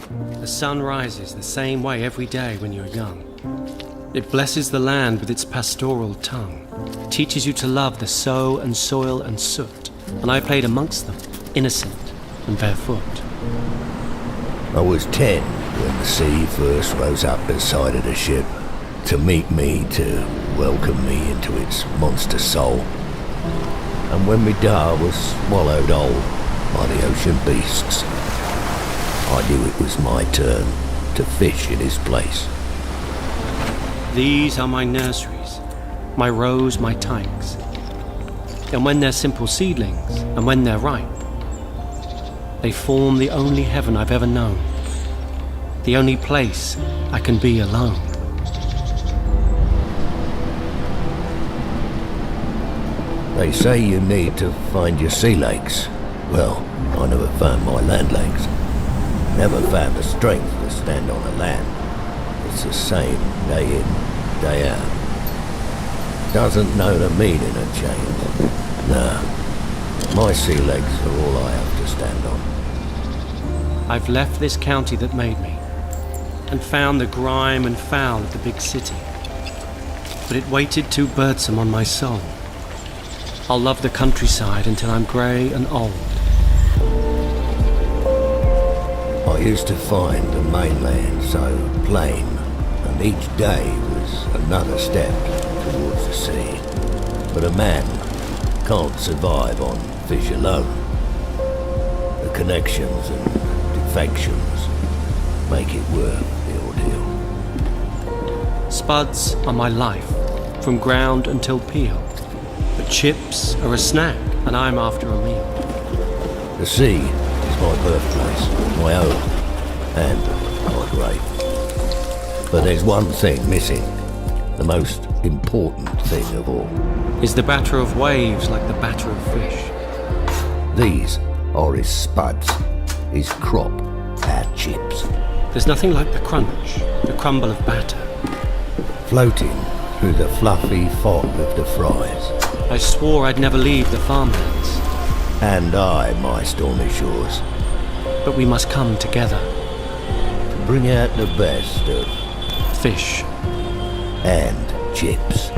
The sun rises the same way every day when you're young. It blesses the land with its pastoral tongue, teaches you to love the sow and soil and soot, and I played amongst them, innocent and barefoot. I was 10 when the sea first rose up beside of the ship to meet me, to welcome me into its monster soul. And when my da was swallowed whole by the ocean beasts, I knew it was my turn to fish in his place. These are my nurseries, my rows, my tanks. And when they're simple seedlings, and when they're ripe, they form the only heaven I've ever known, the only place I can be alone. They say you need to find your sea lakes. Well, I never found my land lakes. Never found the strength to stand on a land. It's the same day in, day out. Doesn't know the meaning of change. Nah, my sea legs are all I have to stand on. I've left this county that made me, and found the grime and foul of the big city. But it waited too birdsome on my soul. I'll love the countryside until I'm grey and old. I used to find the mainland so plain, and each day was another step towards the sea. But a man can't survive on fish alone. The connections and defections make it worth the ordeal. Spuds are my life, from ground until peel. But chips are a snack, and I'm after a meal. The sea is my birthplace, my home, and my grave. But there's one thing missing, the most important thing of all. Is the batter of waves like the batter of fish? These are his spuds, his crop, our chips. There's nothing like the crunch, the crumble of batter. Floating through the fluffy fog of the fries. I swore I'd never leave the farmlands. And I, my stormy shores. But we must come together. To bring out the best of fish and chips.